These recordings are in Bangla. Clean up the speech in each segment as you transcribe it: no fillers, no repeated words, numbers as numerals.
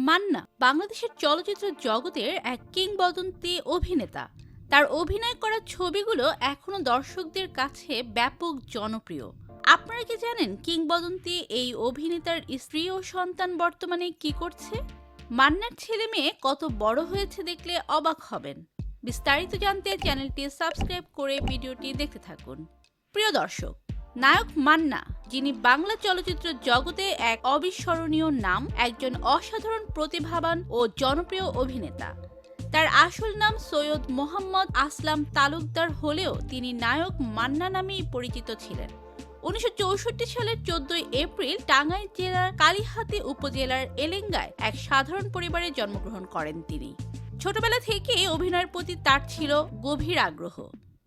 মান্না বাংলাদেশের চলচ্চিত্র জগতের এক কিংবদন্তি অভিনেতা। তার অভিনয় করা ছবিগুলো এখনো দর্শকদের কাছে ব্যাপক জনপ্রিয়। আপনারা কি জানেন কিংবদন্তি এই অভিনেতার স্ত্রী ও সন্তান বর্তমানে কি করছে? মান্নার ছেলে মেয়ে কত বড় হয়েছে দেখলে অবাক হবেন। বিস্তারিত জানতে চ্যানেলটি সাবস্ক্রাইব করে ভিডিওটি দেখতে থাকুন। প্রিয় দর্শক, নায়ক মান্না, যিনি বাংলা চলচ্চিত্র জগতে এক অবিস্মরণীয় নাম, একজন অসাধারণ প্রতিভাবান ও জনপ্রিয় অভিনেতা। তার আসল নাম সৈয়দ মোহাম্মদ আসলাম তালুকদার হলেও তিনি নায়ক মান্না নামেই পরিচিত ছিলেন। 1964 সালের 14 এপ্রিল টাঙ্গাইল জেলার কালিহাতী উপজেলার এলেঙ্গায় এক সাধারণ পরিবারে জন্মগ্রহণ করেন তিনি। ছোটবেলা থেকেই অভিনয়ের প্রতি তার ছিল গভীর আগ্রহ।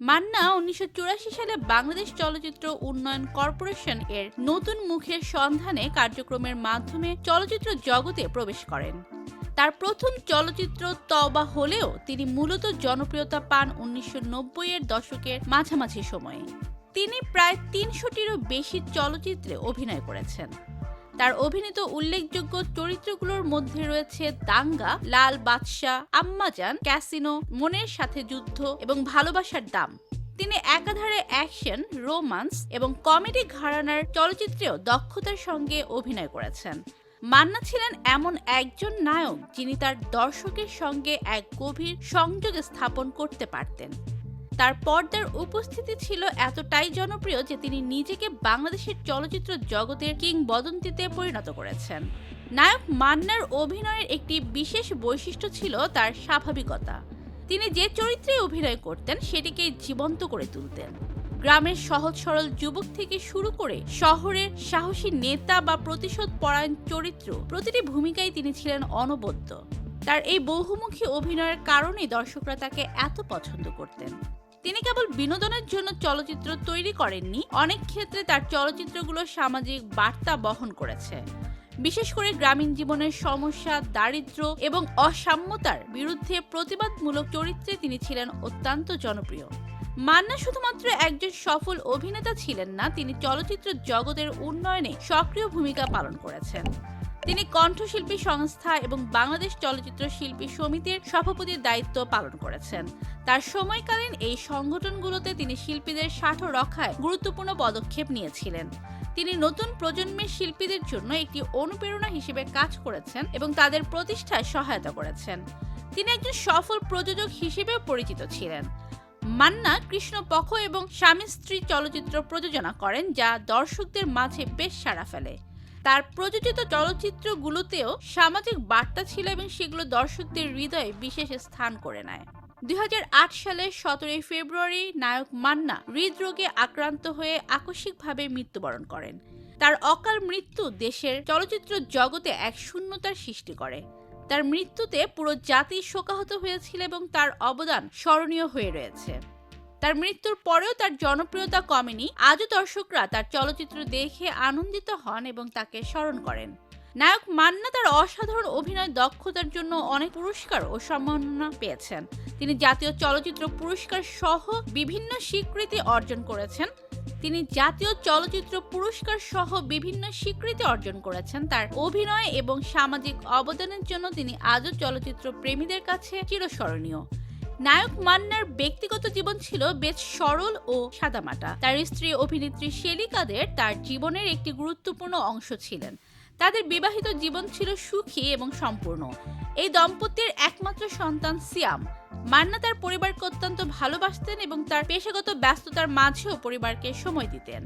মান্না 1984 সালে বাংলাদেশ চলচ্চিত্র উন্নয়ন কর্পোরেশন এর নতুন মুখের সন্ধানে কার্যক্রমের মাধ্যমে চলচ্চিত্র জগতে প্রবেশ করেন। তার প্রথম চলচ্চিত্র তওবা হলেও তিনি মূলত জনপ্রিয়তা পান 1990 এর দশকের মাঝামাঝি সময়ে। তিনি প্রায় 300টিরও বেশি চলচ্চিত্রে অভিনয় করেছেন। তার অভিনীত উল্লেখযোগ্য চরিত্রগুলোর মধ্যে রয়েছে দাঙ্গা, লাল বাদশা, আম্মাজান, ক্যাসিনো, মনের সাথে যুদ্ধ এবং ভালোবাসার দাম। তিনি একাধারে অ্যাকশন, রোমান্স এবং কমেডি ঘরানার চলচ্চিত্রেও দক্ষতার সঙ্গে অভিনয় করেছেন। মান্না ছিলেন এমন একজন নায়ক যিনি তার দর্শকের সঙ্গে এক গভীর সংযোগ স্থাপন করতে পারতেন। তার পর্দার উপস্থিতি ছিল এতটাই জনপ্রিয় যে তিনি নিজেকে বাংলাদেশের চলচ্চিত্র জগতের কিংবদন্তিতে পরিণত করেছেন। নায়ক মান্নার অভিনয়ের একটি বিশেষ বৈশিষ্ট্য ছিল তার স্বাভাবিকতা। তিনি যে চরিত্রে অভিনয় করতেন সেটিকে জীবন্ত করে তুলতেন। গ্রামের সহজ সরল যুবক থেকে শুরু করে শহরের সাহসী নেতা বা প্রতিশোধ পরায়ণ চরিত্র, প্রতিটি ভূমিকায় তিনি ছিলেন অনবদ্য। তার এই বহুমুখী অভিনয়ের কারণেই দর্শকরা তাকে এত পছন্দ করতেন। তিনি কেবল বিনোদনের জন্য চলচ্চিত্র তৈরি করেননি, অনেক ক্ষেত্রে তার চলচ্চিত্রগুলো সামাজিক বার্তা বহন করেছে। বিশেষ করে গ্রামীণ জীবনের সমস্যা, দারিদ্র্য এবং অসাম্যতার বিরুদ্ধে প্রতিবাদমূলক চরিত্রে তিনি ছিলেন অত্যন্ত জনপ্রিয়। মান্না শুধুমাত্র একজন সফল অভিনেতা ছিলেন না, তিনি চলচ্চিত্র জগতের উন্নয়নে সক্রিয় ভূমিকা পালন করেছেন। তিনি কণ্ঠশিল্পী সংস্থা এবং বাংলাদেশ চলচ্চিত্র শিল্পী সমিতির সভাপতির দায়িত্ব পালন করেছেন। তার সময়কালীন এই সংগঠনগুলোতে তিনি শিল্পীদের স্বার্থ রক্ষায় গুরুত্বপূর্ণ পদক্ষেপ নিয়েছিলেন। তিনি নতুন প্রজন্মের শিল্পীদের জন্য একটি অনুপ্রেরণা হিসেবে কাজ করেছেন এবং তাদের প্রতিষ্ঠায় সহায়তা করেছেন। তিনি একজন সফল প্রযোজক হিসেবেও পরিচিত ছিলেন। মান্না কৃষ্ণপক্ষ এবং স্বামী স্ত্রী চলচ্চিত্র প্রযোজনা করেন, যা দর্শকদের মাঝে বেশ সাড়া ফেলে। তার প্রযোজিত চলচ্চিত্রগুলোতেও সামাজিক বার্তা ছিল এবং সেগুলো দর্শকদের হৃদয়ে বিশেষ স্থান করে নেয়। 2008 সালের 17 ফেব্রুয়ারি নায়ক মান্না হৃদরোগে আক্রান্ত হয়ে আকস্মিকভাবে মৃত্যুবরণ করেন। তার অকাল মৃত্যু দেশের চলচ্চিত্র জগতে এক শূন্যতার সৃষ্টি করে। তার মৃত্যুতে পুরো জাতি শোকাহত হয়েছিল এবং তার অবদান স্মরণীয় হয়ে রয়েছে। তার মৃত্যুর পরেও তার জনপ্রিয়তা কমেনি। আজও দর্শকরা তার চলচ্চিত্র দেখে আনন্দিত হন এবং তাকে স্মরণ করেন। নায়ক মান্না তার অসাধারণ অভিনয় দক্ষতার জন্য অনেক পুরস্কার ও সম্মাননা পেয়েছেন। তিনি জাতীয় চলচ্চিত্র পুরস্কার সহ বিভিন্ন স্বীকৃতি অর্জন করেছেন। তার অভিনয় এবং সামাজিক অবদানের জন্য তিনি আজও চলচ্চিত্র প্রেমীদের কাছে চিরস্মরণীয়। নায়ক মান্নার ব্যক্তিগত জীবন ছিল বেশ সরল ও সাদামাটা। তার স্ত্রী অভিনেত্রী শেলি কাদের তার জীবনের একটি গুরুত্বপূর্ণ অংশ ছিলেন। তাদের বিবাহিত জীবন ছিল সুখী এবং সম্পূর্ণ। এই দম্পতির একমাত্র সন্তান সিয়াম। মান্না তার পরিবারকে অত্যন্ত ভালোবাসতেন এবং তার পেশাগত ব্যস্ততার মাঝেও পরিবারকে সময় দিতেন।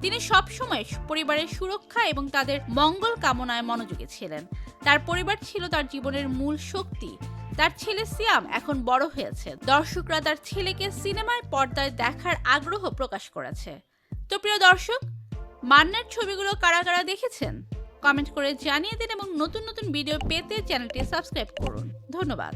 তিনি সবসময় পরিবারের সুরক্ষা এবং তাদের মঙ্গল কামনায় মনোযোগী ছিলেন। তার পরিবার ছিল তার জীবনের মূল শক্তি। তার ছেলে সিয়াম এখন বড় হয়েছে। দর্শকরা তার ছেলেকে সিনেমায় পর্দায় দেখার আগ্রহ প্রকাশ করেছে। তো প্রিয় দর্শক, মান্নার ছবিগুলো কারা কারা দেখেছেন কমেন্ট করে জানিয়ে দিন এবং নতুন নতুন ভিডিও পেতে চ্যানেলটি সাবস্ক্রাইব করুন। ধন্যবাদ।